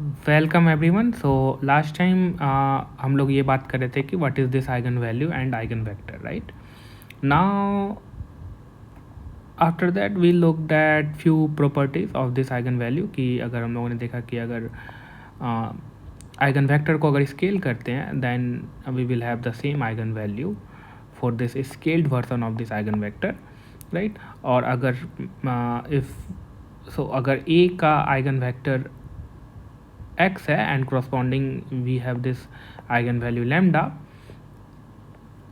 Welcome everyone. So last time हम लोग ये बात कर रहे थे कि what is this eigen value and eigen vector, right? Now after that we look at few properties of this eigen value कि अगर हम लोगों ने देखा कि अगर आइगन वेक्टर को अगर स्केल करते हैं then we will have the same eigen value for this scaled version of this eigen vector, right? और अगर अगर ए का आइगन वेक्टर x है and corresponding we have this eigen value lambda,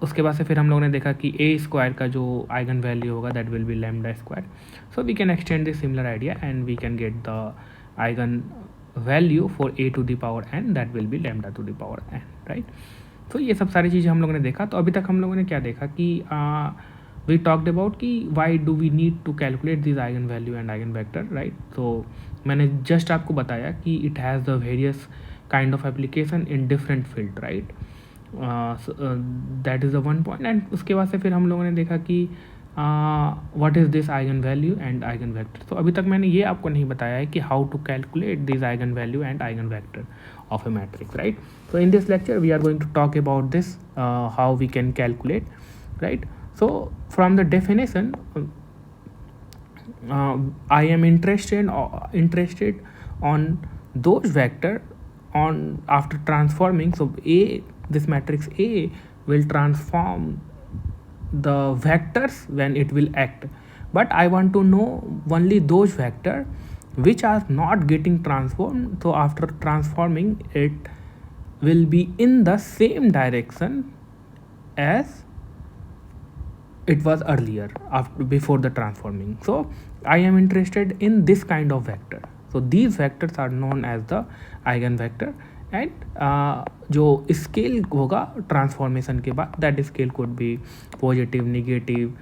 उसके बाद से फिर हम लोगों ने देखा कि ए स्क्वायर का जो आइगन वैल्यू होगा that will be lambda square. So we can extend this similar idea and we can get the eigen value for A to the power n that will be lambda to the power n, right? तो ये सब सारी चीज़ें हम लोगों ने देखा. तो अभी तक हम लोगों ने क्या देखा कि वी टॉक्ड अबाउट कि why do we need to calculate this eigen value and eigen vector, right? तो मैंने जस्ट आपको बताया कि it has the various kind of application in different field, right? That is the one point. And उसके बाद से फिर हम लोगों ने देखा कि what is this eigen value and eigen vector. तो अभी तक मैंने ये आपको नहीं बताया है कि how to calculate this eigen value and eigen vector of a matrix, right? So in this lecture we are going to talk about this, how we can calculate, right? So from the definition, I am interested on those vector on after transforming. So a, this matrix A will transform the vectors when it will act, but I want to know only those vector which are not getting transformed. So after transforming it will be in the same direction as it was earlier after before the transforming. So I am interested in this kind of vector. So these vectors are known as the eigen vector. And जो scale होगा transformation के बाद that scale could be positive, negative,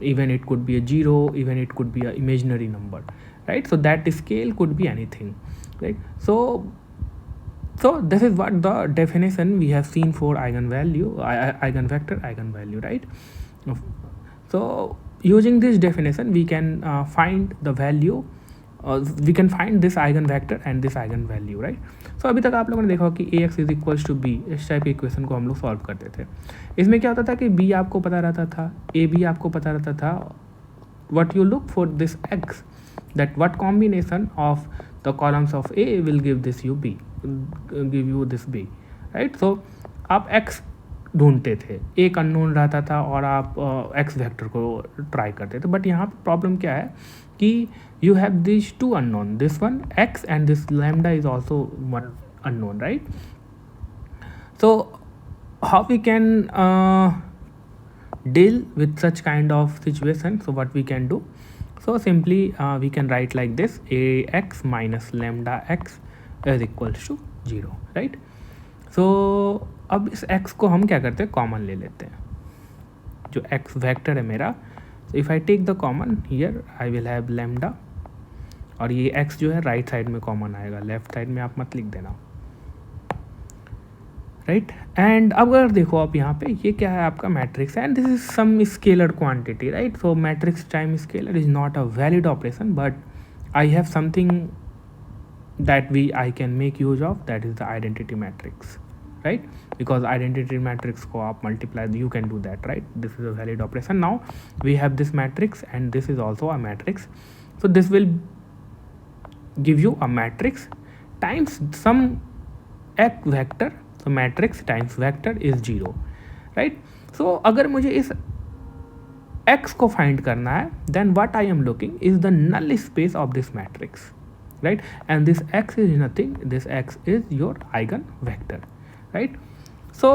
even it could be a zero, even it could be a imaginary number, right? So that scale could be anything, right? So this is what the definition we have seen for eigenvalue, eigenvector, eigenvalue, right? So using this definition we can find the value, we can find this eigenvector and this eigenvalue, right? So अभी तक आप लोगों ने देखा कि ax is equals to b, इस type के equation को हम लोग सॉल्व करते थे. इसमें क्या होता था कि b आपको पता रहता था, a b आपको पता रहता था. what you look for this x, that what combination of the columns of A will give this you B, give you this B, right? So आप x ढूंढते थे, एक अननोन रहता था और आप x वेक्टर को ट्राई करते थे. बट यहाँ पे प्रॉब्लम क्या है कि you have this two unknown, this one x and this lambda is also one unknown, right? So how we can deal with such kind of situation? So what we can do, so simply we can write like this: ax minus lambda x is equals to 0, right? So अब इस x को हम क्या करते हैं, common ले लेते हैं. जो x वेक्टर है मेरा, so if I take the common here I will have lambda, और ये x जो है राइट साइड में कॉमन आएगा, लेफ्ट साइड में आप मत लिख देना, राइट? एंड अब अगर देखो आप यहाँ पे ये क्या है, आपका मैट्रिक्स है and this is some scalar quantity, right? So matrix time scalar is not a valid operation, but I have something that I can make use of, that is the identity matrix, right? Because identity matrix को आप multiply, you can do that, right? This is a valid operation. Now we have this matrix and this is also a matrix, so this will give you a matrix times some x vector. So matrix times vector is 0, right? So अगर मुझे इस x को find करना है, then what I am looking is the null space of this matrix, right? And this x is nothing, this x is your eigen vector, right? So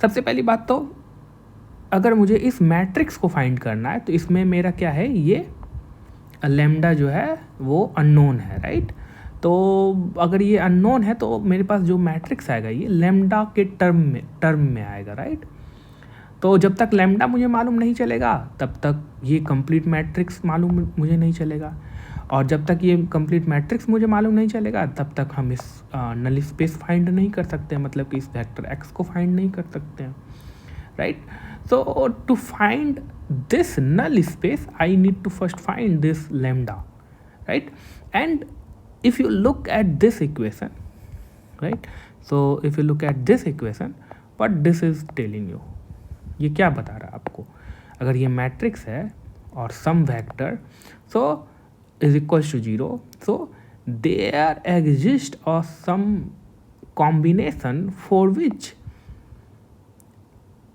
सबसे पहली बात तो अगर मुझे इस मैट्रिक्स को फाइंड करना है तो इसमें मेरा क्या है, ये लैम्डा जो है वो अननोन है, राइट? तो अगर ये अननोन है तो मेरे पास जो मैट्रिक्स आएगा ये लैम्डा के टर्म में आएगा, राइट? तो जब तक लैम्डा मुझे मालूम नहीं चलेगा तब तक ये कंप्लीट मैट्रिक्स मालूम मुझे नहीं चलेगा, और जब तक ये कंप्लीट मैट्रिक्स मुझे मालूम नहीं चलेगा तब तक हम इस नल स्पेस फाइंड नहीं कर सकते, मतलब कि इस वेक्टर x को फाइंड नहीं कर सकते हैं, right? So to find this null space I need to first find this lambda, right? And if you look at this equation, right, so if you look at this equation, what this is telling you, ये क्या बता रहा है आपको, अगर ये matrix है और sum vector so is equals to 0, so there exists or some combination for which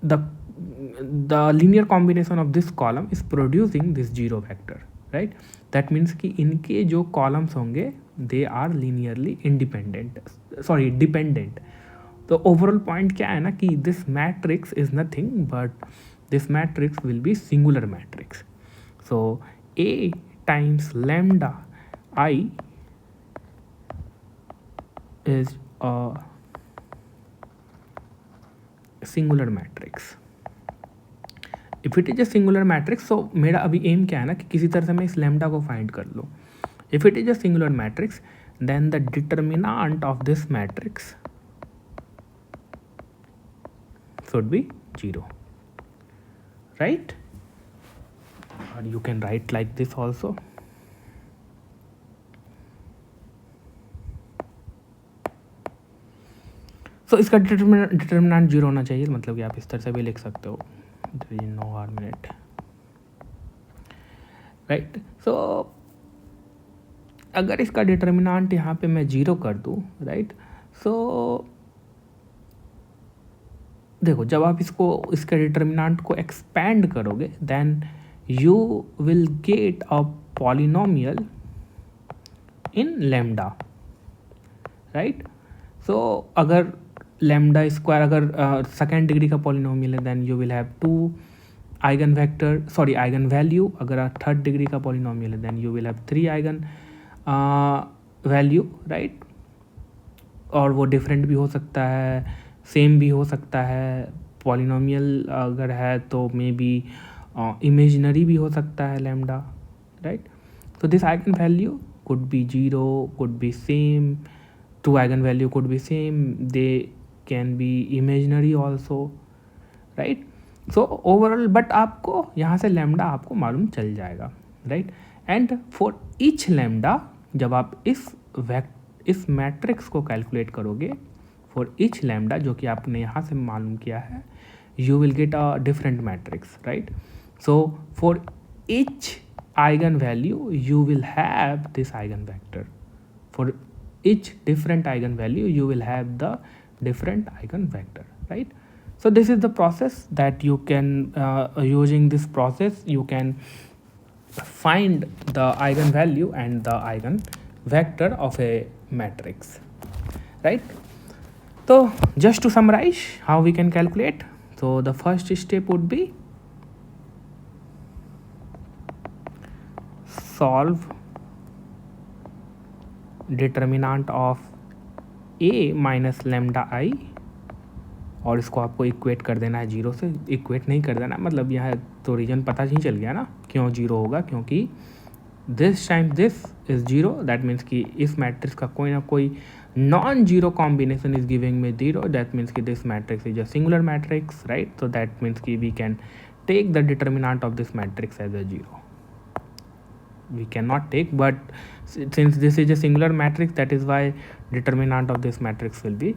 the linear combination of this column is producing this 0 vector, right? That means कि इनके जो columns होंगे they are linearly dependent. तो overall point क्या है ना कि this matrix is nothing but this matrix will be singular matrix. So A times lambda I is a singular matrix. If it is a singular matrix, so मेरा अभी M क्या है ना कि किसी तरह से मैं इस लैम्डा को फाइंड कर लूँ. If it is a singular matrix, then the determinant of this matrix should be 0, right? Or you can write like this also. So इसका डिटर्मिनेंट 0 होना चाहिए, मतलब कि आप इस तरह से भी लिख सकते हो, no minute, right? So अगर इसका डिटर्मिनेंट यहाँ पे मैं 0 कर दूँ, राइट, सो देखो जब आप इसके डिटर्मिनेंट को एक्सपैंड करोगे then you will get a polynomial in lambda, right? So अगर लैम्डा स्क्वायर अगर सेकेंड डिग्री का पॉलिनोमियल है then you will have 2 eigen value. अगर थर्ड डिग्री का पॉलिनोमियल है then you will have 3 eigen value, right? और वो different भी हो सकता है, सेम भी हो सकता है. पॉलिनोमियल अगर है तो मे बी इमेजिनरी भी हो सकता है लैम्डा, राइट? तो this eigen value could be 0, could be same, 2 eigen value could be same, they can be imaginary also, right? So overall but आपको यहाँ से लैम्डा आपको मालूम चल जाएगा, right? And for each lambda जब आप इस मैट्रिक्स को कैलकुलेट करोगे फॉर ईच लैम्डा जो कि आपने यहाँ से मालूम किया है, you will get a different matrix, right? So for each eigen value you will have this eigen vector. For each different eigen value you will have the different eigen vector, right? So this is the process that you can using this process you can find the eigen value and the eigen vector of a matrix, right? So just to summarize how we can calculate, so the first step would be solve determinant of A minus lambda I, और इसको आपको equate कर देना है 0 से. Equate नहीं कर देना मतलब यहाँ तो रीजन पता ही चल गया ना क्यों 0 होगा, क्योंकि this time this is 0, that means कि इस मैट्रिक्स का कोई ना कोई non zero combination is giving me 0, that means कि this matrix is a singular matrix, right? So that means कि we can take the determinant of this matrix as a 0. We cannot take, but since this is a singular matrix that is why determinant of this matrix will be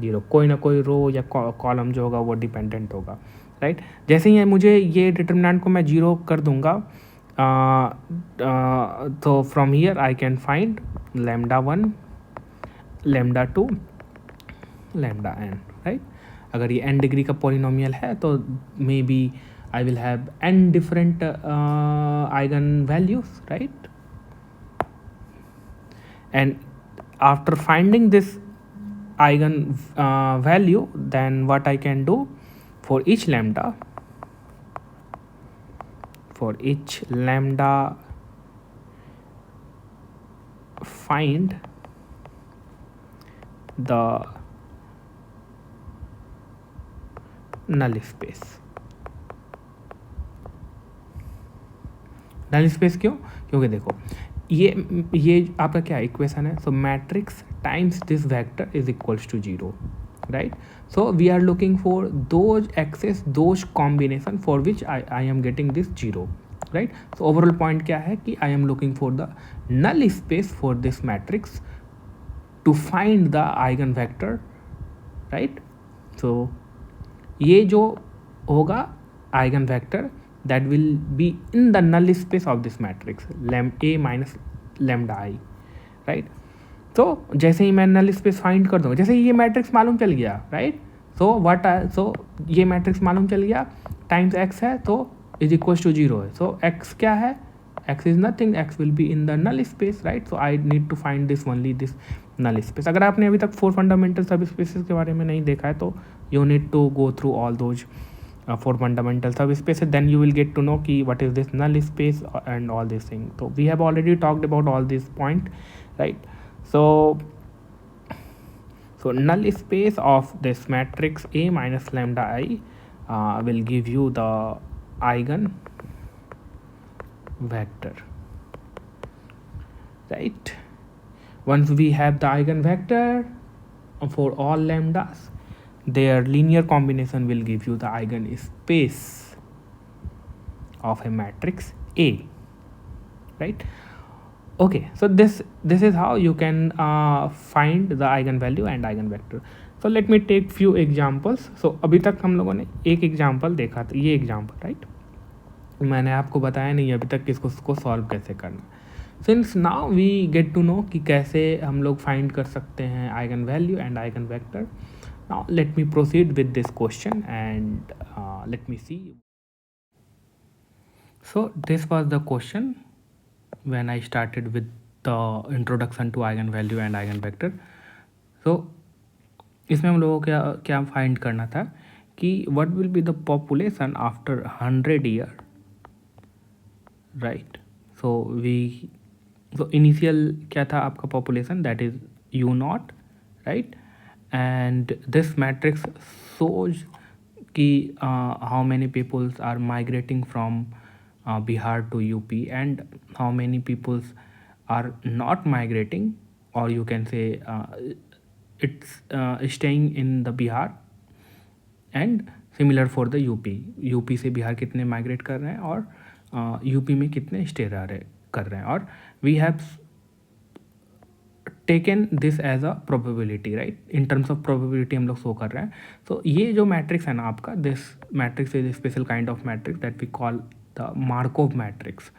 0. कोई ना कोई रो या column जो होगा वो dependent होगा, right? जैसे ही मुझे ये डिटर्मिनेंट को मैं 0 कर दूंगा तो from here I can find lambda 1, lambda 2, lambda n, right? अगर ये n डिग्री का पॉलिनोमियल है तो may be I will have n different eigen values, right? And after finding this eigen value, then what I can do for each lambda, find the null space. Null space क्यों? क्योंकि देखो ये आपका क्या equation है, so matrix times this vector is equals to 0, right? So we are looking for those axes those combination for which I am getting this 0, right. So overall point क्या है कि I am looking for the null space for this matrix to find the eigen vector, right. So ये जो होगा eigen vector that will be in the null space of this matrix a minus lambda I, right. तो जैसे ही मैं null space find कर दूँगा, जैसे ही ये मैट्रिक्स मालूम चल गया, राइट. सो ये मैट्रिक्स मालूम चल गया, टाइम्स एक्स है तो इज इक्वल टू 0 है. सो एक्स क्या है, x is nothing, x will be in the null space, right. So I need to find this only this null space. अगर आपने अभी तक 4 फंडामेंटल सब स्पेसेस के बारे में नहीं देखा है तो you need to go through all those 4 fundamental subspaces, then you will get to know ki what is this null space and all these things. So we have already talked about all these point, right. So null space of this matrix A minus lambda I will give you the eigen vector, right. Once we have the eigen vector for all lambdas, their linear combination will give you the eigen space of a matrix A, right. Okay, so this is how you can find the eigenvalue and eigenvector. So let me take few examples. So अभी तक हम लोगों ने एक example देखा था, ये example, right. मैंने आपको बताया नहीं अभी तक किसको उसको सॉल्व कैसे करना. Since now we get to know कि कैसे हम लोग फाइंड कर सकते हैं eigen value and eigen vector. Now let me proceed with this question and let me see. So this was the question when I started with the introduction to eigenvalue and eigenvector. So इसमें हम लोगों को क्या find करना था कि what will be the population after 100 year, right. So initial क्या था आपका population, that is u0, right. And this matrix shows कि how many peoples are migrating from Bihar to UP and how many peoples are not migrating, or you can say it's staying in the Bihar, and similar for the UP से बिहार कितने migrate कर रहे हैं और UP में कितने stay कर रहे हैं. और we have taken this as a probability, right. In terms of probability हम लोग शो कर रहे हैं. सो ये जो मैट्रिक्स है ना आपका, this matrix is special kind of matrix that we call the Markov matrix.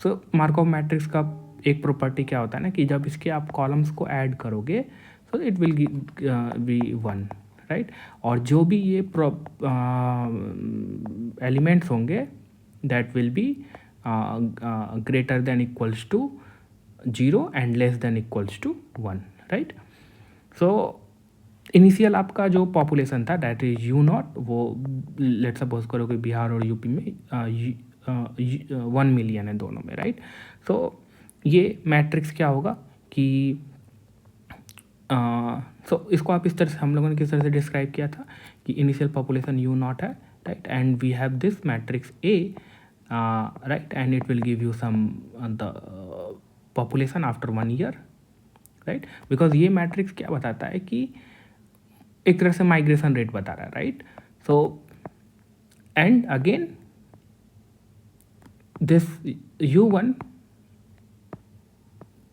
So Markov matrix का एक प्रॉपर्टी क्या होता है ना कि जब इसके आप कॉलम्स को ऐड करोगे so it will be 1, right. और जो भी ये एलिमेंट्स होंगे that will be greater than equals to 0 and less than equals to 1, right. So initial आपका जो पॉपुलेशन था दैट इज u0, वो लेट सपोज करो कि बिहार और यूपी में 1 मिलियन है दोनों में, राइट. सो ये मैट्रिक्स क्या होगा कि सो इसको आप इस तरह से, हम लोगों ने किस तरह से डिस्क्राइब किया था कि इनिशियल पॉपुलेशन u0 है, right. And we have this matrix A, right. And it will give you some the population after 1 year, right. Because ये मैट्रिक्स क्या बताता है कि एक तरह से माइग्रेशन रेट बता रहा है, right. So and again this u1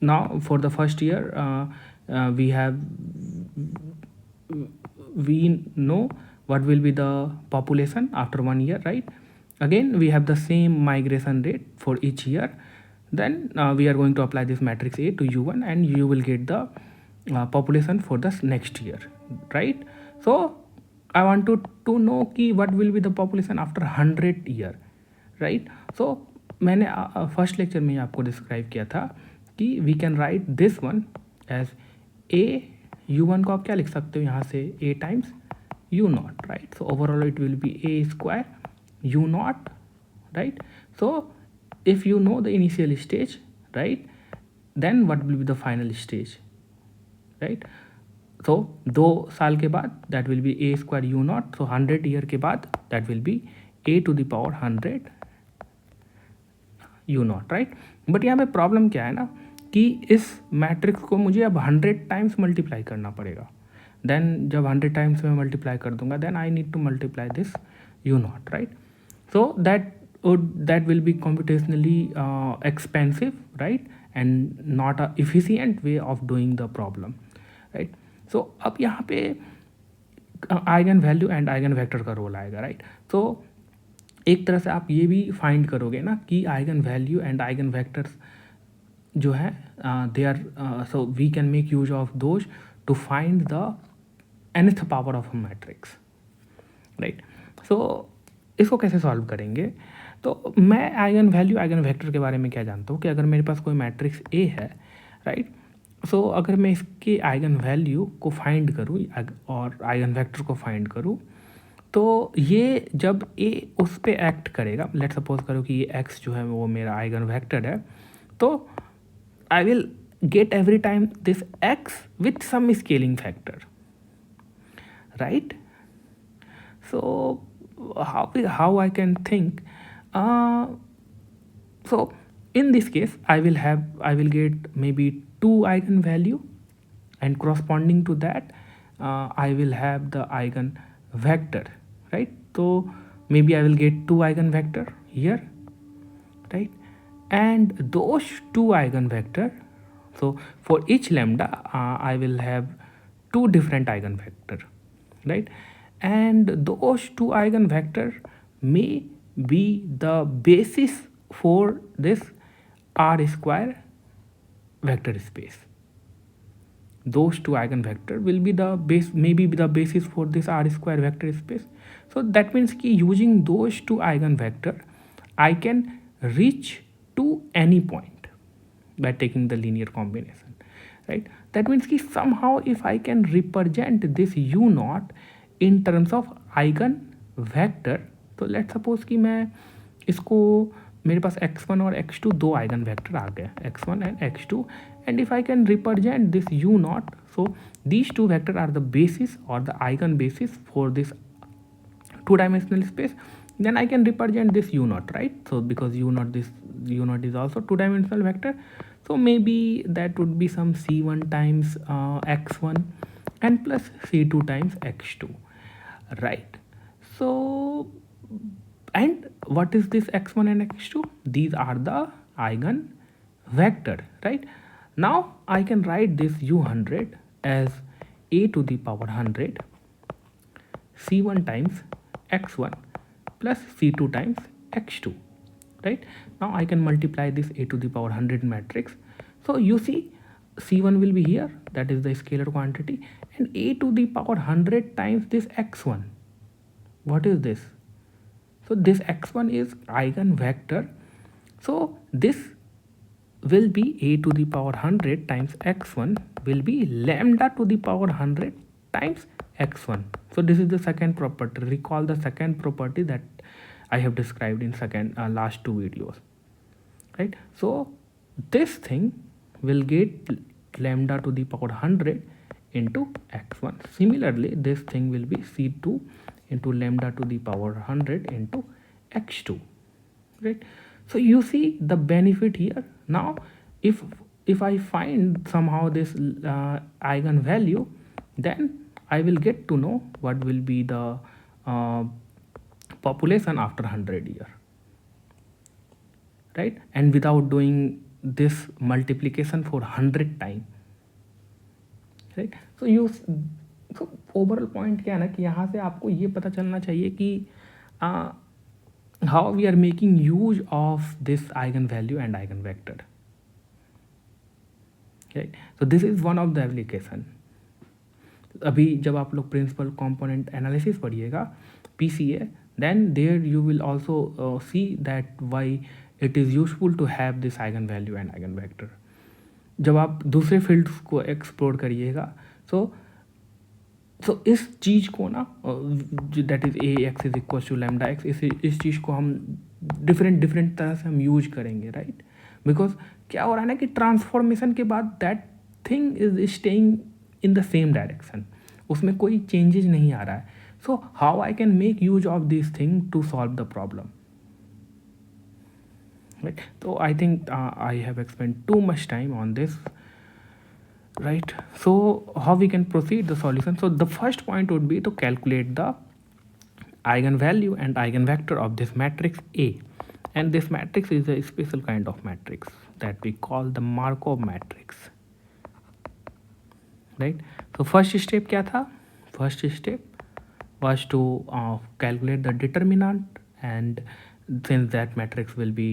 now for the first year we know what will be the population after 1 year, right. Again we have the same migration rate for each year. Then we are going to apply this matrix A to u1 and you will get the population for the next year, right. So I want to know कि what will be the population after 100 year, right. So मैंने first lecture में आपको describe किया था कि we can write this one as A, u1 को आप क्या लिख सकते हो यहाँ से A times u0, right. So overall it will B A square u0, right. So if you know the initial stage, right, then what will be the final stage, right. So 2 साल के बाद that will be A square u0. So 100 year के बाद that will be A to the power 100 u0, right. But यहाँ पे problem क्या है ना कि इस मैट्रिक्स को मुझे अब 100 टाइम्स मल्टीप्लाई करना पड़ेगा. देन जब 100 टाइम्स में मल्टीप्लाई कर दूंगा then I need to multiply this u0, right. So that that will be computationally expensive, right, and not a efficient way of doing the problem, right. So अब यहाँ पे eigen value and eigen vector का role आएगा, right. तो एक तरह से आप ये भी फाइंड करोगे ना कि eigen value and eigen vectors जो है they are, so we can make use of those to find the nth power of a matrix, right. So इसको कैसे सॉल्व करेंगे? तो मैं आइगन वैल्यू आइगन वेक्टर के बारे में क्या जानता हूँ कि अगर मेरे पास कोई मैट्रिक्स ए है, राइट. सो अगर मैं इसके आइगन वैल्यू को फाइंड करूँ और आइगन वेक्टर को फाइंड करूँ, तो ये जब ए उस पे एक्ट करेगा, लेट सपोज करो कि ये एक्स जो है वो मेरा आइगन वेक्टर है, तो I will get every time this x with some scaling factor, right. So how I can think, so in this case I will get maybe 2 eigen value, and corresponding to that I will have the eigen vector, right. So maybe I will get 2 eigen vector here, right, and those 2 eigen vector, so for each lambda I will have 2 different eigen vector, right, and those 2 eigen vector may be the basis for this R square vector space. Those 2 eigen vector will be the base, maybe the basis for this R square vector space. So that means कि using those 2 eigen vector I can reach to any point by taking the linear combination, right. That means कि somehow if I can represent this u naught in terms of eigen vector, तो let suppose कि मैं इसको, मेरे पास x1 और x2 दो eigen vector आ गए, x1 and x2, and if I can represent this u naught, so these two vector are the basis और the eigen basis for this two dimensional space, then I can represent this u naught, right. So because u naught is also two dimensional vector, so maybe that would be some c1 times x1 and plus c2 times x2, right. So and what is this x1 and x2? These are the eigen vector, right. Now I can write this u100 as a to the power 100 c1 times x1 plus c2 times x2, right. Now I can multiply this a to the power 100 matrix. So you see c1 will be here, that is the scalar quantity, and a to the power 100 times this x1. What is this? So this x1 is eigen vector, so this will be a to the power 100 times x1 will be lambda to the power 100 times x1. So this is the second property. Recall the second property that I have described in last two videos, right. So this thing will get lambda to the power 100 into x1. Similarly this thing will be c2 into lambda to the power 100 into x2, right. So you see the benefit here. Now if I find somehow this eigen value, then I will get to know what will be the population after 100 years, right, and without doing this multiplication for 100 time, right. So overall point क्या है ना कि यहाँ से आपको ये पता चलना चाहिए कि how we are making use of this eigen value and eigen vector, right. So this is one of the application. अभी जब आप लोग प्रिंसिपल कंपोनेंट एनालिसिस पढ़िएगा PCA, then there you will also see that why it is useful to have this eigen value and eigen vector. जब आप दूसरे fields को explore करिएगा, सो इस चीज़ को ना, that is A x is equal to lambda x, इस चीज़ को हम डिफरेंट तरह से हम यूज करेंगे, राइट. बिकॉज क्या हो रहा है ना कि ट्रांसफॉर्मेशन के बाद that thing is staying in the same direction, उसमें कोई चेंजेस नहीं आ रहा है. So how I can make use of this thing to solve the problem, right. So I think I have spent too much time on this, right. So how we can proceed the solution? So the first point would be to calculate the eigenvalue and eigenvector of this matrix A. and this matrix is a special kind of matrix that we call the Markov matrix, right? So first step क्या था? First step was to calculate the determinant, and since that matrix will be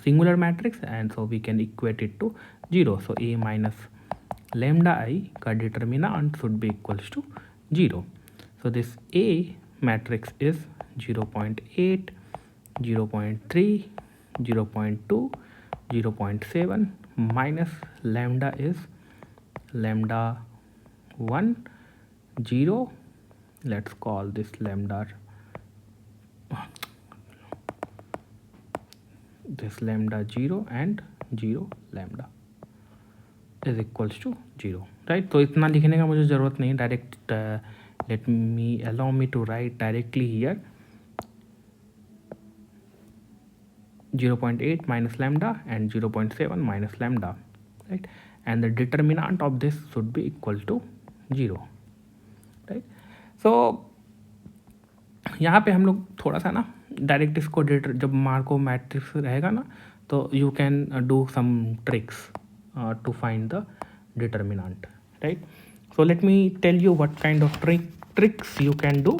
singular matrix, and so we can equate it to 0. So a minus lambda I का determinant should be equals to 0. So this a matrix is 0.8, 0.3, 0.2, 0.7 minus lambda is lambda 1, 0. Let's call this lambda this lambda 0 and 0 lambda is equals to 0, right? तो इतना लिखने का मुझे ज़रूरत नहीं, direct allow me to write directly here 0.8 minus lambda and 0.7 minus lambda, right? And the determinant of this should be equal to 0, right? So यहाँ पे हम लोग थोड़ा सा ना डायरेक्ट इसको जब मार्को मैट्रिक्स रहेगा ना, तो you can do some tricks to find the determinant, right? So let me tell you what kind of tricks you can do.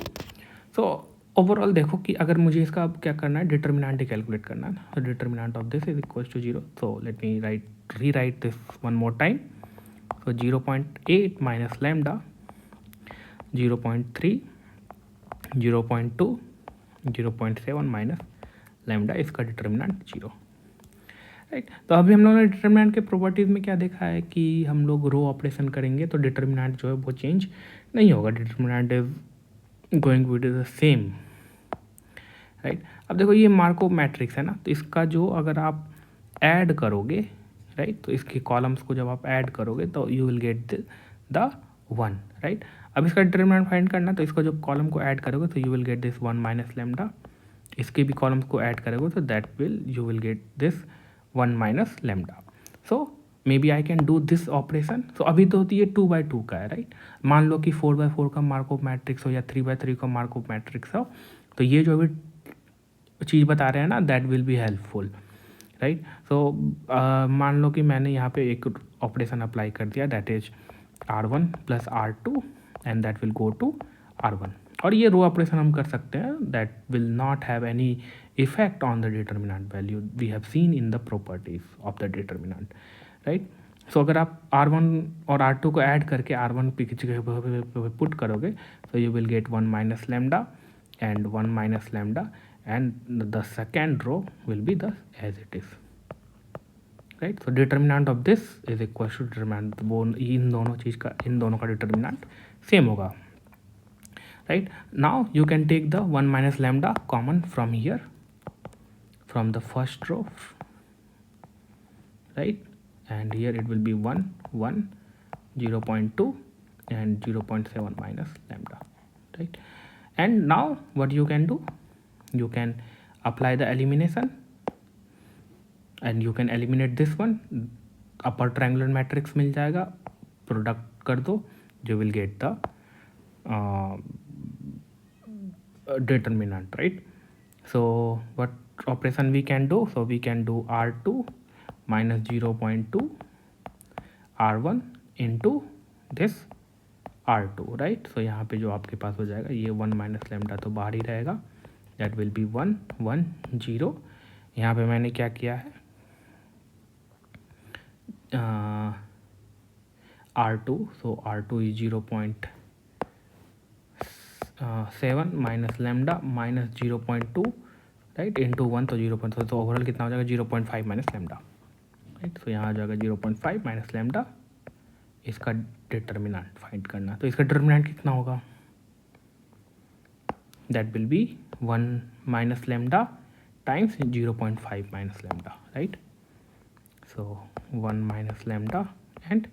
So overall देखो कि अगर मुझे इसका अब क्या करना है, डिटर्मिनेंट ही कैलकुलेट करना है ना. तो determinant of this is equal to 0. So let me rewrite this one more time. So 0.8 minus lambda, 0.3, 0.2, 0.7 minus lambda, इसका डिटर्मिनेंट 0, राइट? तो अभी हम लोगों ने डिटर्मिनेंट के प्रॉपर्टीज़ में क्या देखा है कि हम लोग रो ऑपरेशन करेंगे तो डिटर्मिनेंट जो है वो चेंज नहीं होगा. Determinant is going with the same, right? अब देखो ये मार्कोव मैट्रिक्स है ना, तो इसका जो अगर आप ऐड करोगे, राइट, तो इसके कॉलम्स को जब आप ऐड करोगे तो you will get the 1, right? अब इसका डिटर्मिनेंट फाइंड करना, तो इसको जब कॉलम को ऐड करोगे तो you will get this 1 minus lambda. इसके भी कॉलम्स को ऐड करोगे तो that will you will get this 1 minus lambda. So maybe I can do this operation. So अभी तो ये 2/2 का है, राइट? मान लो कि 4/4 का मार्कोव मैट्रिक्स हो या 3/3 का मार्कोव मैट्रिक्स हो, तो ये जो अभी चीज़ बता रहे हैं ना, that will be helpful, right? So मान लो कि मैंने यहाँ पे एक ऑपरेशन अप्लाई कर दिया, that is R1 plus R2 and that will go to R1. और ये रो ऑपरेशन हम कर सकते हैं, that will not have any effect on the determinant value. We have seen in the properties of the determinant, right? So अगर आप R1 और R2 को ऐड करके R1 पे किसी जगह पुट करोगे तो you will get 1 minus lambda and 1 minus lambda, and the second row will be the as it is, right? So determinant of this is equal to determinant, वो इन दोनों का डिटर्मिनेंट सेम होगा, right? Now you can take the 1 minus lambda common from here, from the first row, right? And here it will be 1, 1, 0.2 and 0.7 minus lambda, right? And now what you can do, you can apply the elimination and you can eliminate this one. Upper triangular matrix मिल जाएगा, product कर दो, you will get the determinant, right? So what operation we can do? So we can do R2 minus 0.2 R1 into this R2, right? So यहाँ पे जो आपके पास हो जाएगा, ये 1 माइनस लैम्डा तो बाहर ही रहेगा, that will be 1, 1, 0. यहाँ पे मैंने क्या किया है, R2, so R2 is 0.7 minus lambda minus 0.2, right, into 1, तो 0.2, तो ओवरऑल कितना हो जाएगा 0.5 माइनस लैम्डा, राइट? तो यहाँ आ जाएगा 0.5 माइनस लैम्डा, इसका डिटर्मिनेंट फाइंड करना. तो इसका डिटर्मिनेंट कितना होगा, that will be 1 minus lambda times 0.5 minus lambda, right? So 1 minus lambda and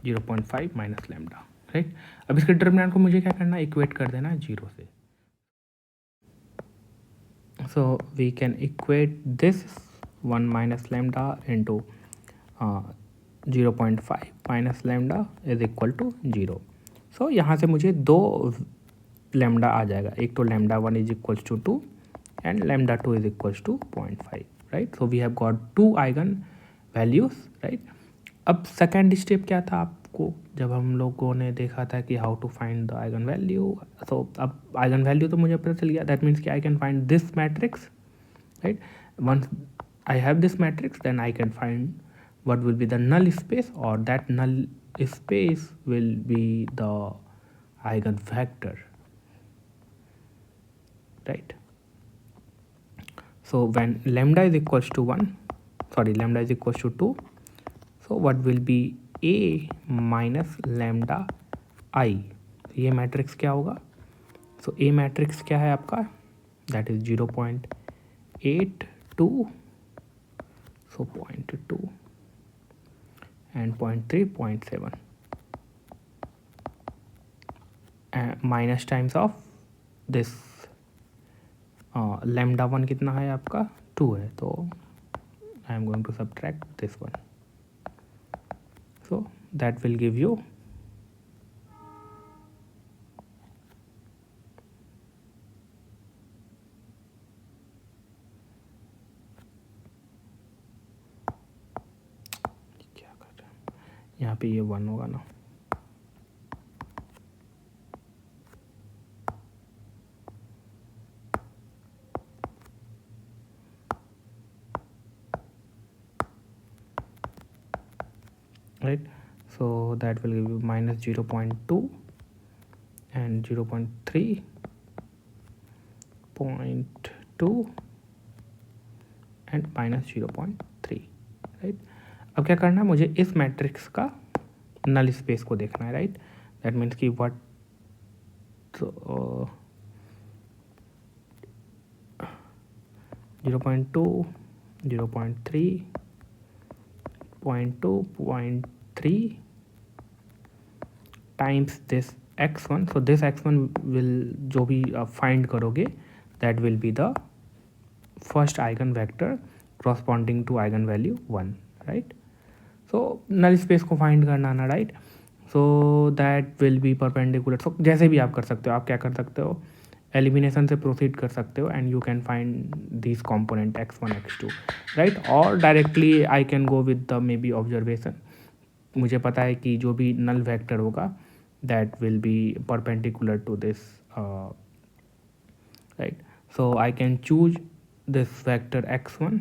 0.5 minus lambda, right? अब इसके डिटर्मिनेंट को मुझे क्या करना है, इक्वेट कर देना है 0 से. So we can equate this 1 minus lambda into 0.5 minus lambda is equal to 0. So यहाँ से मुझे 2 लैम्डा आ जाएगा, एक तो lambda 1 is equals to 2 and lambda 2 is equals to 0.5, right? So we have got two eigen values, right? अब second step क्या था आपको जब हम लोगों ने देखा था कि how to find the eigen value. So अब आइगन वैल्यू तो मुझे पता चल गया. दैट मीन्स कि I can find this matrix, right? Once I have this matrix, then I can find what will be the null space, or that null space will be the eigenvector, right? So when lambda is equals to 1, sorry, lambda is equals to 2, so what will be a minus lambda I. ये मैट्रिक्स क्या होगा? So a matrix क्या है आपका? That is 0.82, so 0.2 and 0.3, 0.7 minus times of this lambda 1 कितना है आपका? 2 है. तो I am going to subtract this one, so that will give you क्या कर रहे हैं यहाँ पे, ये 1 होगा ना. Right, so that will give you minus 0.2 and 0.3, 0.2 and minus 0.3, right? अब क्या करना है, मुझे इस मैट्रिक्स का नल स्पेस को देखना है, राइट? दैट मीन्स कि what 0.2, 0.3, 0.2, 0.3 times this x1. So this x1 will, जो भी आप फाइंड करोगे, that will be the first eigen vector corresponding to eigen value 1, right? So null space को फाइंड करना ना, right? So that will be perpendicular. So जैसे भी आप कर सकते हो, आप क्या कर सकते हो, एलिमिनेशन से प्रोसीड कर सकते हो and you can find this component x1, x2, right? और directly I can go with the maybe observation. मुझे पता है कि जो भी नल वेक्टर होगा that will be perpendicular to this, right? So I can choose this vector x1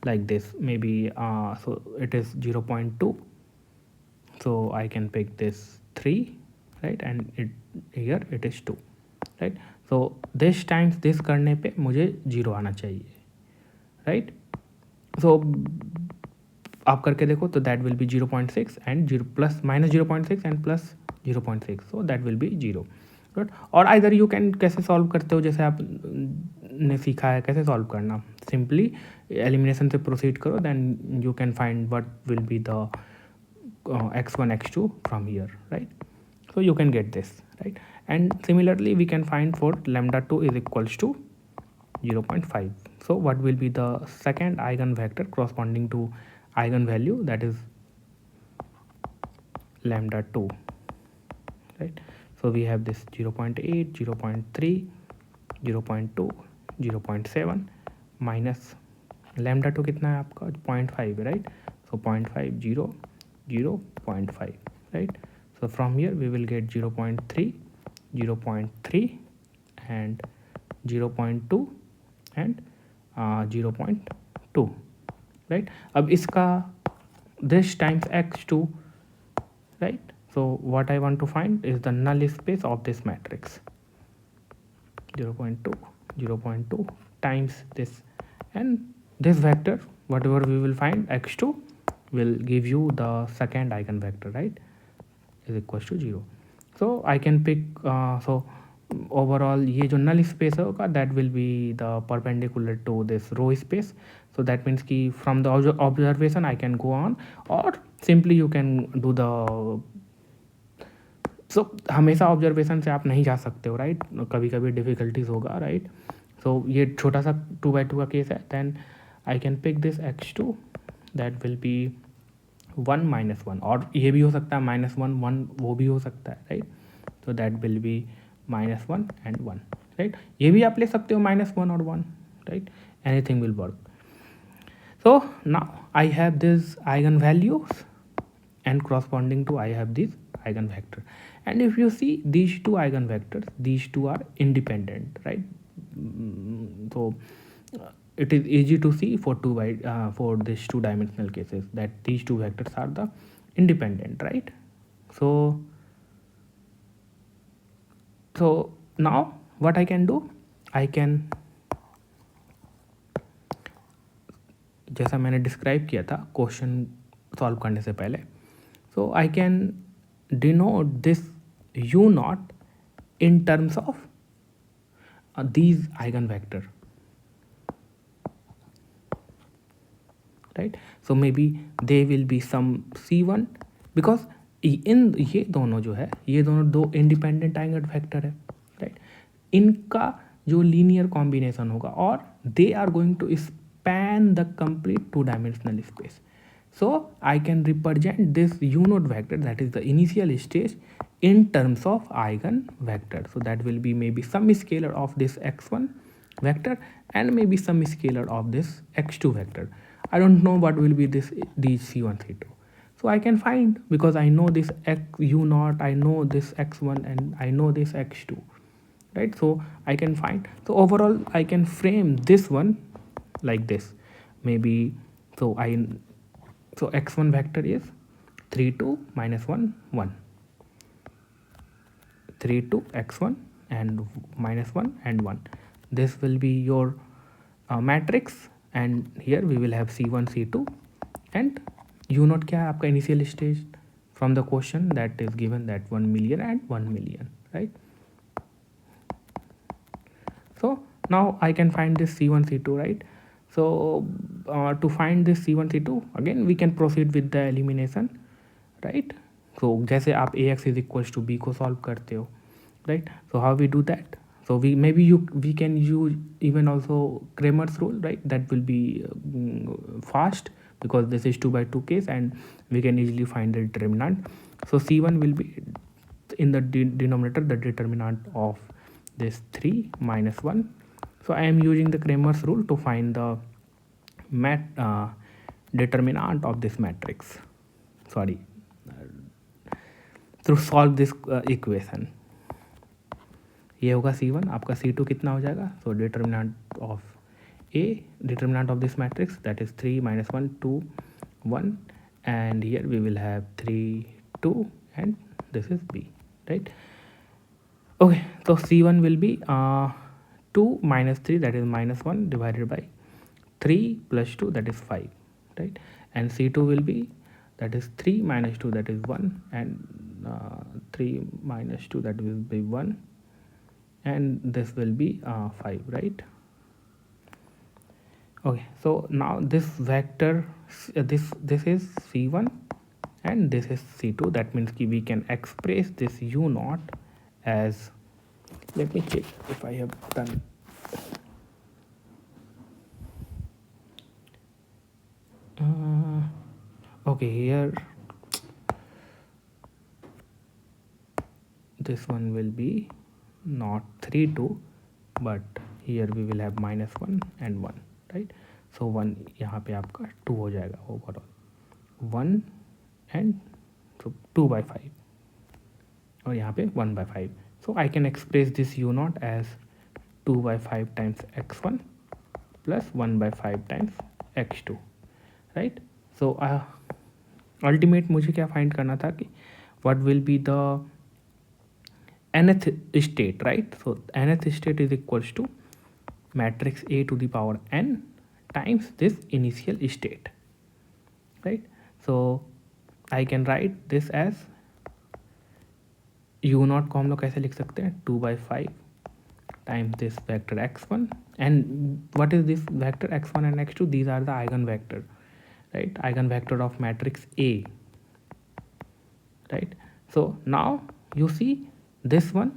like this, maybe so it is 0.2, so I can pick this 3, right? And here it is 2, right? So this times this करने पे मुझे 0 आना चाहिए, right? So आप करके देखो तो that will B 0.6 and 0 plus minus 0.6 and plus 0.6, so that will B 0, right? और आइदर यू कैन कैसे सॉल्व करते हो, जैसे आप ने सीखा है कैसे सॉल्व करना, सिंपली एलिमिनेशन से प्रोसीड करो, then you can find what will be the x1, x2 from here, right? So you can get this, right? And similarly we can find for lambda 2 is equals to 0.5. So what will be the second eigenvector corresponding to eigenvalue, that is lambda 2, right? So we have this 0.8, 0.3, 0.2, 0.7 minus lambda 2 कितना है आपका 0.5, right? So 0.5, 0, 0, 0.5, right? So from here we will get 0.3, 0.3 and 0.2 and 0.2, right? अब इसका this times x2, right? So what I want to find is the null space of this matrix, 0.2, 0.2 times this, and this vector, whatever we will find, x2 will give you the second eigenvector, right? Is equals to 0. So I can pick so overall ये जो null space होगा that will be the perpendicular to this row space. So that means कि from the observation I can go on, or simply you can do the, so हमेशा observation से आप नहीं जा सकते हो, राइट? कभी कभी डिफिकल्टीज होगा, राइट? सो ये छोटा सा 2x2 का केस है. Then I can pick this x2, that will be 1 minus 1, और ये भी हो सकता है -1, 1 वो भी हो सकता है, right? So that will be -1 and 1, right. ये भी आप ले सकते हो -1 और 1, right. Anything will work. So now I have this eigenvalues and corresponding to I have this eigenvector. And if you see these two eigenvectors, these two are independent, right? So it is easy to see for for these two dimensional cases that these two vectors are the independent, right? So now what I can do, I can, जैसा मैंने describe किया था question solve करने से पहले, so I can denote this u naught in terms of these eigenvector, right? So maybe they will be some c1 because इन ये दोनों जो है, ये दोनों दो इंडिपेंडेंट आइगन फैक्टर है, राइट. इनका जो लीनियर कॉम्बिनेशन होगा और they are going to span the complete two dimensional space. So I can represent this u-naught vector, that is the initial stage, in terms of eigenvector. So that will be maybe some scalar of this x1 vector and maybe some scalar of this x2 vector. I don't know what will be this these c1 c2. So I can find, because I know this x u-naught, I know this x1 and I know this x2, right? So I can find, so overall I can frame this one like this maybe. So x1 vector is 3 2 -1 1, 3 2 x1 and -1 and 1. This will be your matrix, and here we will have c1 c2 and u0 क्या है आपका initial stage from the question that is given, that 1 million and 1 million, right? So now I can find this c1 c2, right? So to find this c1 c2, again we can proceed with the elimination, right? So जैसे आप ax is equals to b को solve करते हो, right? So how we do that? So we can use even also Kramer's rule, right? That will be fast because this is 2/2 case and we can easily find the determinant. So c1 will be in the denominator the determinant of this 3 - 1. So I am using the Kramer's rule to find the determinant of this matrix, sorry, to solve this equation. ये होगा c1, आपका c2 कितना हो जाएगा? So determinant of this matrix, that is 3 - 1 2 1, and here we will have 3 2 and this is b, right? Okay, so c1 will be 2 - 3, that is -1, divided by 3 + 2, that is 5, right? And c2 will be, that is 3 - 2, that is 1, and 3 - 2, that will be 1, and this will be 5, right? Okay, so now this vector, this is c1 and this is c2. That means we can express this u0 as, let me check if I have done. Okay, here this one will be not 3 2, but here we will have -1 and 1, right? So 1 यहाँ पे आपका 2 हो जाएगा overall, 1 and so 2/5, और यहाँ पे 1/5. So I can express this u0 as 2/5 times x1 plus 1/5 times x2, right? So ultimate मुझे क्या find करना था कि what will be the nth state, right? So nth state is equals to matrix A to the power n times this initial state, right? So I can write this as u0 को हम लोग कैसे लिख सकते हैं? 2/5 times this vector x1, and what is this vector x1 and x2? These are the eigenvector, right? Eigenvector of matrix A, right? So now you see this one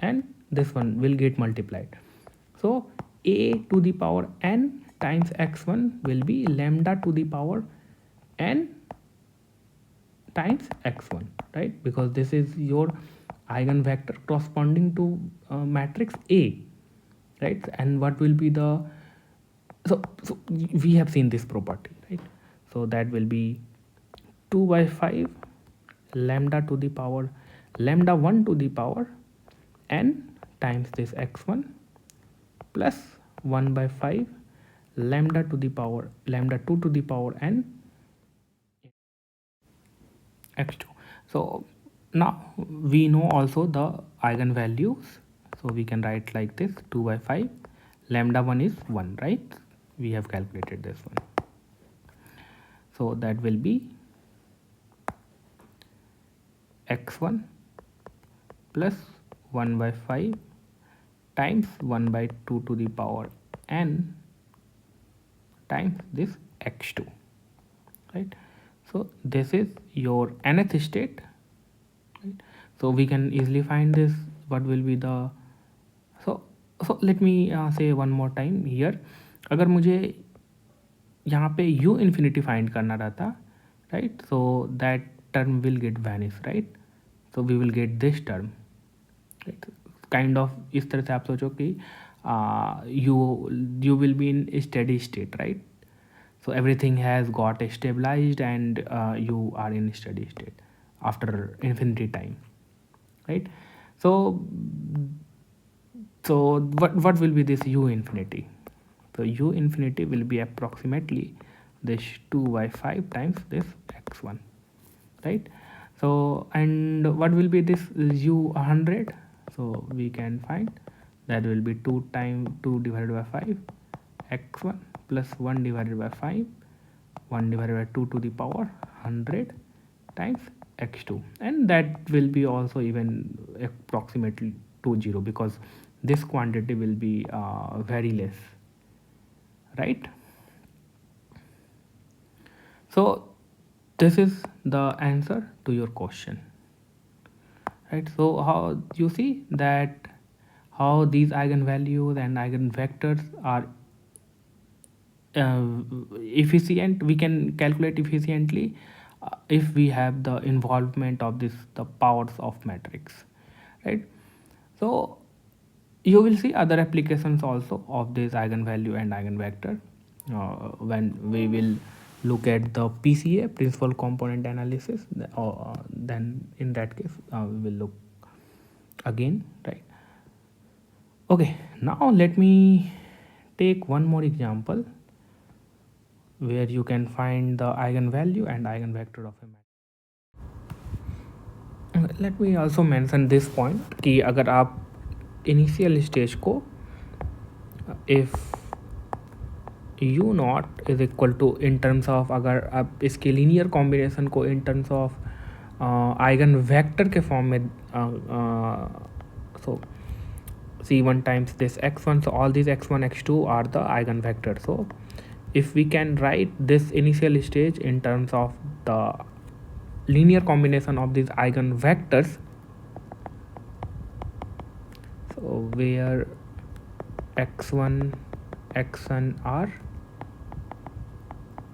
and this one will get multiplied. So a to the power n times x1 will be lambda to the power n times x1, right? Because this is your eigenvector corresponding to matrix A, right? And what will be the, so we have seen this property, right? So that will be 2 by 5 lambda to the power lambda 1 to the power n times this x1 plus 1 by 5 lambda to the power lambda 2 to the power n x2. So now we know also the eigenvalues, so we can write like this: 2 by 5 lambda 1 is 1, right? We have calculated this one, so that will be x1 plus 1 by 5 times 1 by 2 to the power n times this x2, right? So this is your nth state, right? So we can easily find this, what will be the, so let me say one more time here. अगर मुझे यहाँ पे u infinity find करना रहता, right? So that term will get vanish, right? So we will get this term, right? Kind of इस तरह से आप सोचो कि you will be in a steady state, right? So everything has got stabilized and you are in steady state after infinity time, right? So what will be this u infinity? So u infinity will be approximately this 2 by 5 times this x1, right? So and what will be this u 100? So we can find that will be 2 times 2 divided by 5 x1 plus 1 divided by 5 1 divided by 2 to the power 100 times x2, and that will be also even approximately to 0 because this quantity will be very less, right? So this is the answer to your question, right? So how you see that how these eigenvalues and eigenvectors are efficient, we can calculate efficiently if we have the involvement of the powers of matrix, right? So you will see other applications also of this eigenvalue and eigenvector when we will look at the PCA, principal component analysis, then in that case we will look again, right? Okay, now let me take one more example where you can find the eigenvalue and eigenvector of a matrix. Let me also mention this point कि अगर आप initial stage को if u not is equal to in terms of, अगर आप इसके linear combination को in terms of eigen vector के form में so c1 times this x1, so all these x1 x2 are the eigenvectors. So if we can write this initial stage in terms of the linear combination of these eigenvectors, so where x1 xn are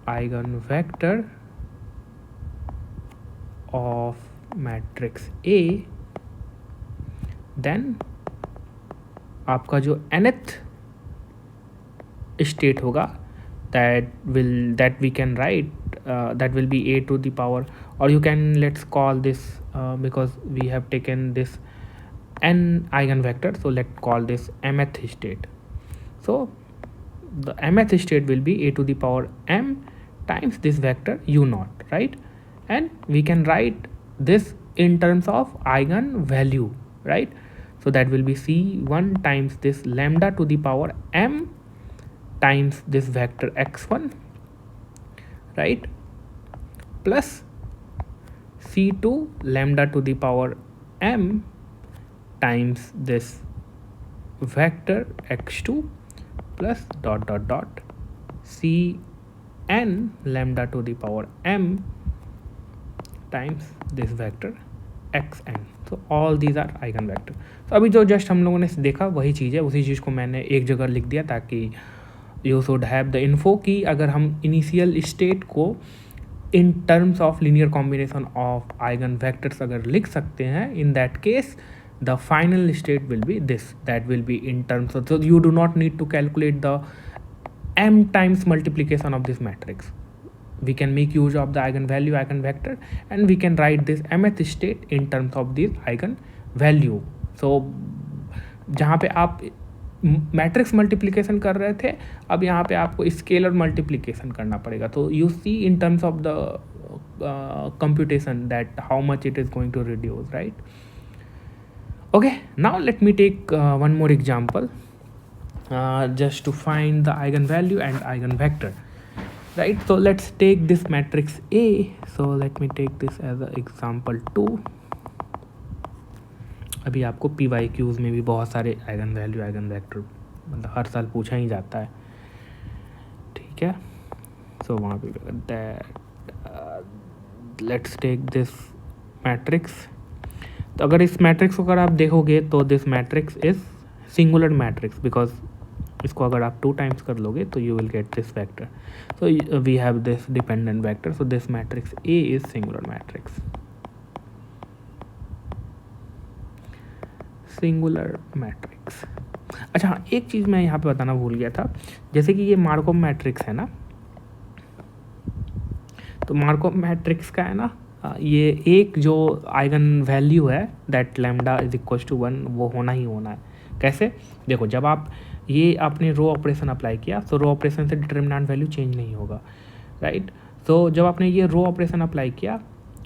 eigenvector of matrix A, then आपका जो nth state होगा that we can write that will be a to the power, or you can let's call this because we have taken this n eigenvector, so let's call this mth state. So the mth state will be a to the power m times this vector u naught, right? And we can write this in terms of eigenvalue, right? So that will be c1 times this lambda to the power m times this vector x1, right, plus c2 lambda to the power m times this vector x2 plus dot dot dot cn lambda to the power m times this vector xn. So all these are eigenvector. So अभी जो just हम लोगों ने देखा वही चीज़ है, उसी चीज़ को मैंने एक जगह लिख दिया ताकि you should have the info कि अगर हम इनिशियल स्टेट को in terms of linear combination of eigen vectors अगर लिख सकते हैं, in that case the final state will be this, that will be in terms of, so you do not need to calculate the m times multiplication of this matrix. We can make use of the eigenvalue eigenvector and we can write this mth state in terms of this eigenvalue. So जहाँ पे आप matrix multiplication कर रहे थे, अब यहाँ पे आपको स्केलर मल्टीप्लिकेशन करना पड़ेगा. तो you see in terms of the computation that how much it is going to reduce, right? Okay, now let me take one more example just to find the eigenvalue and eigenvector, right? So let's take this matrix A. So let me take this as an example 2. अभी आपको PYQs में भी बहुत सारे eigenvalue eigenvector मतलब हर साल पूछा ही जाता है, ठीक है. So वहाँ पे that let's take this matrix. तो अगर इस मैट्रिक्स को अगर आप देखोगे तो this matrix is singular matrix, because इसको अगर आप 2 टाइम्स कर लोगे तो you will get this vector. So we have this dependent vector. So this matrix A is singular matrix. Singular matrix. अच्छा हाँ, एक चीज़ मैं यहाँ पे बताना भूल गया था. जैसे कि ये मार्कोव मैट्रिक्स है ना, तो मार्कोव मैट्रिक्स का है ना, ये एक जो आइगन वैल्यू है that lambda is equal to 1, वो होना ही होना है. कैसे? देखो, जब आप ये आपने रो ऑपरेशन अप्लाई किया तो रो ऑपरेशन से डिटर्मिनेंट वैल्यू चेंज नहीं होगा, राइट? तो जब आपने ये रो ऑपरेशन अप्लाई किया,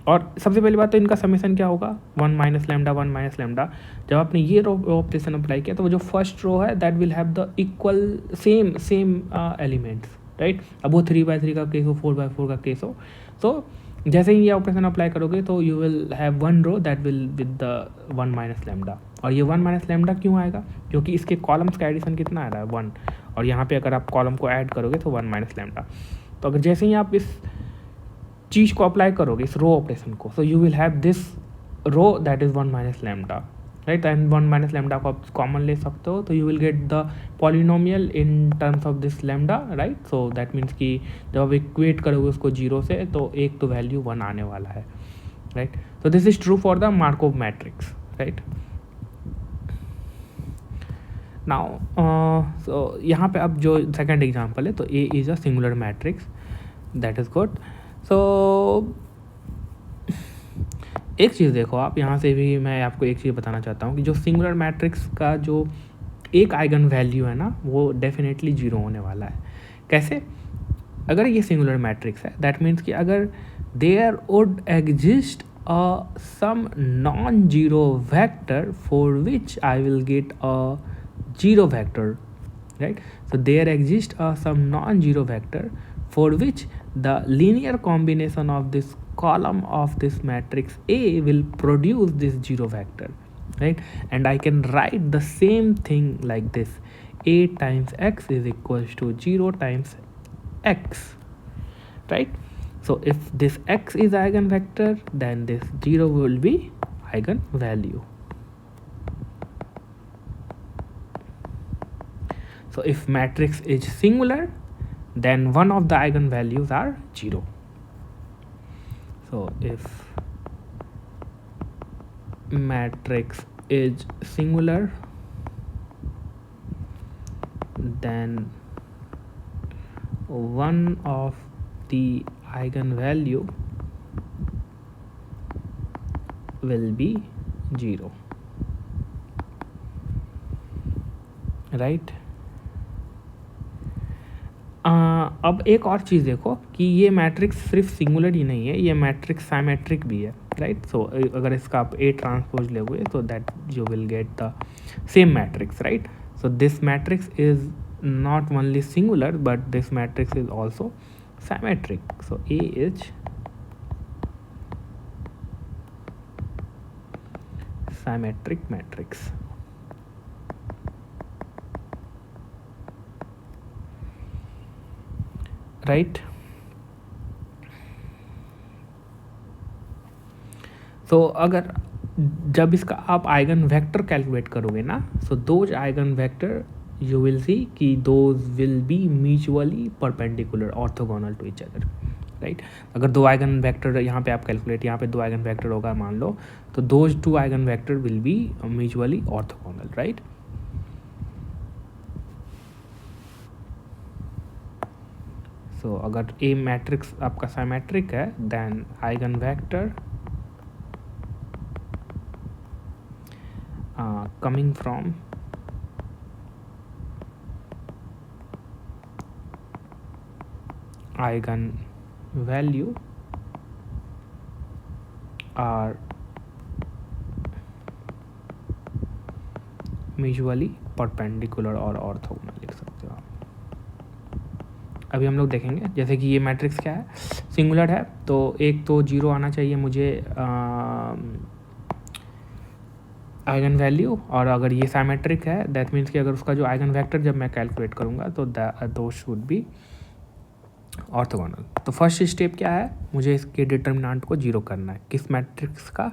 और सबसे पहली बात तो इनका समेशन क्या होगा, 1 माइनस लैम्डा 1 माइनस लैम्डा. जब आपने ये रो ऑपरेशन अप्लाई किया तो वो जो फर्स्ट रो है that will have the equal same elements, right? अब वो 3/3 का केस हो, 4/4 का केस हो, तो जैसे ही ये ऑपरेशन अप्लाई करोगे तो you will have one row that will with the 1 minus lambda. और ये 1 माइनस लैम्डा क्यों आएगा? क्योंकि इसके कॉलम्स का एडिशन कितना आ रहा है, 1. और यहाँ पे अगर आप कॉलम को ऐड करोगे तो 1 माइनस लैम्डा. तो अगर जैसे ही आप इस चीज़ को अप्लाई करोगे, इस रो ऑपरेशन को, so you will have this row that is 1 minus lambda, right? And 1 minus lambda को आप कॉमन ले सकते हो, तो you will get the polynomial in terms of this lambda, right? So that means कि जब आप इक्वेट करोगे उसको 0 से, तो एक तो वैल्यू 1 आने वाला है, right? So this is true for the Markov matrix, right? Now so यहाँ पे अब जो सेकेंड एग्जाम्पल है, तो A is a singular matrix, that is good. So एक चीज़ देखो आप, यहाँ से भी मैं आपको एक चीज़ बताना चाहता हूँ कि जो सिंगुलर मैट्रिक्स का जो एक आइगन वैल्यू है ना, वो डेफिनेटली 0 होने वाला है. कैसे? अगर ये सिंगुलर मैट्रिक्स है, दैट मीन्स कि अगर there would exist some non zero vector for which I will get a zero vector, right? So there exist some non zero vector for which the linear combination of this column of this matrix A will produce this zero vector, right? And I can write the same thing like this: A times x is equals to 0 times x, right? So if this x is eigenvector, then this 0 will be eigenvalue. So if matrix is singular, then one of the eigenvalues are 0. So if matrix is singular, then one of the eigenvalue will be 0, right? अब एक और चीज़ देखो कि ये matrix सिर्फ singular ही नहीं है, ये मैट्रिक्स साइमेट्रिक भी है, राइट? सो अगर इसका आप ए ट्रांसपोज लोगे तो that you will get the same matrix, right? So this matrix is not only singular but this matrix is also symmetric. So A is symmetric matrix. Right? So अगर जब इसका आप eigen vector calculate करोगे ना, so those eigen vector you will see कि those will be mutually perpendicular orthogonal to each other, right. अगर दो eigen vector यहाँ पे आप कैलकुलेट, यहाँ पे दो आइगन वेक्टर होगा मान लो, तो those two eigen vector will be mutually orthogonal, right. So अगर ए मैट्रिक्स आपका सिमेट्रिक है, then eigen vector coming from eigen value are mutually perpendicular और ऑर्थोगोनल लिख सकते हो आप। अभी हम लोग देखेंगे, जैसे कि ये मैट्रिक्स क्या है, सिंगुलर है, तो एक तो जीरो आना चाहिए मुझे आइगन वैल्यू, और अगर ये सिमेट्रिक है दैट मीन्स कि अगर उसका जो आइगन वेक्टर जब मैं कैलकुलेट करूँगा तो दो शुड बी ऑर्थोगोनल। तो फर्स्ट स्टेप क्या है, मुझे इसके डिटर्मिनेंट को जीरो करना है, किस मैट्रिक्स का,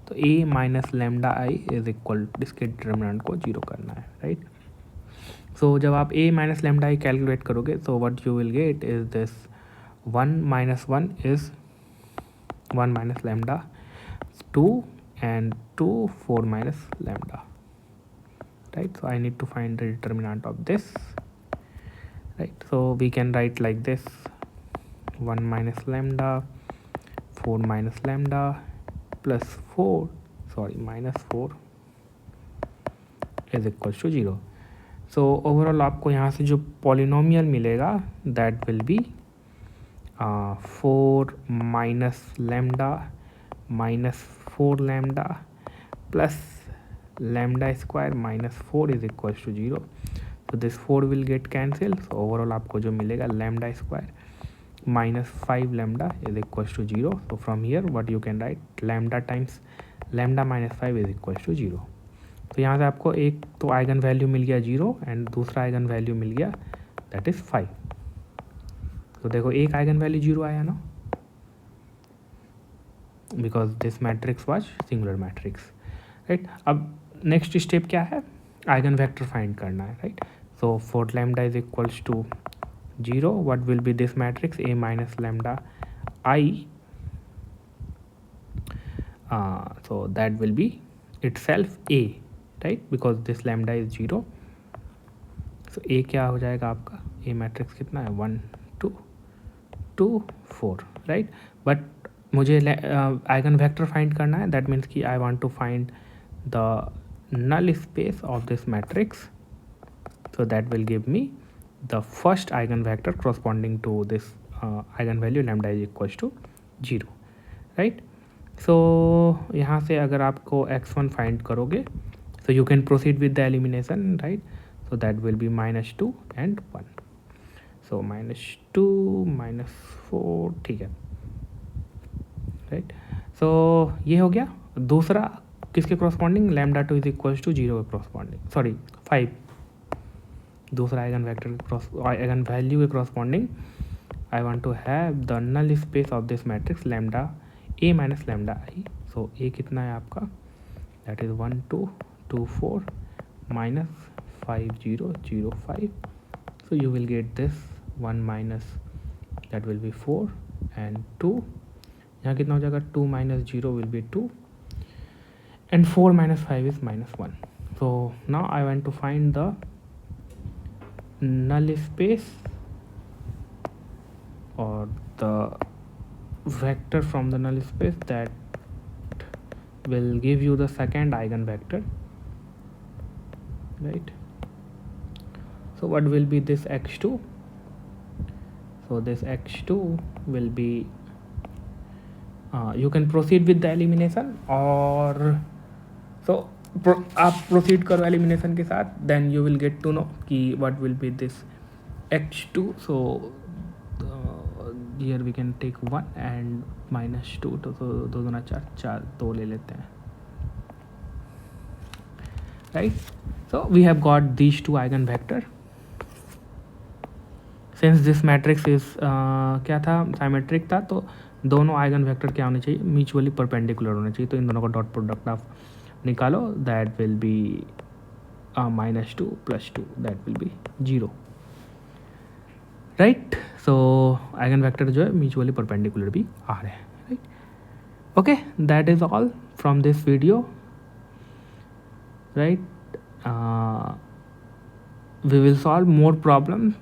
तो a minus lambda I is equal, इसके डिटर्मिनेंट को जीरो करना है, राइट। सो जब आप a minus lambda I calculate करोगे तो what you will gate is this 1 minus 1 is 1 minus lambda 2 and 2 4 minus lambda, right. So I need to find the determinant of this, right. So we can write like this, 1 minus lambda 4 minus lambda plus 4, sorry minus 4 is equals to 0. So overall आपको यहाँ से जो polynomial मिलेगा that will be 4 minus lambda minus 4 lambda plus lambda square minus 4 is equals to 0. So this 4 will get cancelled. So overall आपको जो मिलेगा lambda square minus 5 lambda is equals to 0. So from here what you can write, lambda times lambda minus 5 is equals to 0. तो यहाँ से आपको एक तो eigen value मिल गया 0 एंड दूसरा आइगन वैल्यू मिल गया दैट इज़ 5. तो देखो एक आइगन वैल्यू 0 आया ना, because this matrix was singular matrix, right. अब नेक्स्ट स्टेप क्या है, आइगन वेक्टर फाइंड करना है, right. So for lambda is equals to 0 what will be this matrix a minus lambda I, so that will be itself a, right, because this lambda is 0. so a क्या हो जाएगा आपका, a matrix कितना है 1 2 2 4, right. But मुझे eigen vector find करना है, that means कि I want to find the null space of this matrix, so that will give me the first eigenvector corresponding to this eigenvalue lambda is equals to 0, right. so यहाँ से अगर आपको x1 find करोगे so you can proceed with the elimination, right. so that will be -2 and 1, so -2 -4, ठीक है, right. So ये हो गया. दूसरा किसके corresponding, lambda 2 is equals to 0 के corresponding, सॉरी 5, दूसरा आइगन वेक्टर के आइगन वैल्यू के corresponding I want to have the null space of this matrix lambda a minus lambda I. So a कितना है आपका, that is 1 2 2 4 minus 5 0 0 5. So you will get this 1 minus that will be 4 and 2, यहाँ कितना हो जाएगा 2 minus 0 will be 2 and 4 minus 5 is -1. So now I want to find the null space or the vector from the null space that will give you the second eigenvector, right. so what will be this x2, so this x2 will be you can proceed with the elimination, और so आप proceed करो elimination के साथ, then you will get to know कि what will be this x2. So here we can take 1 and -2, तो 2 2 4 2 ले लेते हैं, right. So we have got these two eigen vector. Since this matrix is क्या था, symmetric था, तो दोनों आइगन वेक्टर क्या होने चाहिए, म्यूचुअली परपेंडिकुलर होने चाहिए. तो इन दोनों का डॉट प्रोडक्ट आप निकालो, that will be -2 + 2, that will B 0, right. So eigen vector जो है म्यूचुअली परपेंडिकुलर भी आ रहे हैं. Right. Okay, that is all from this video. Right. We will solve more problems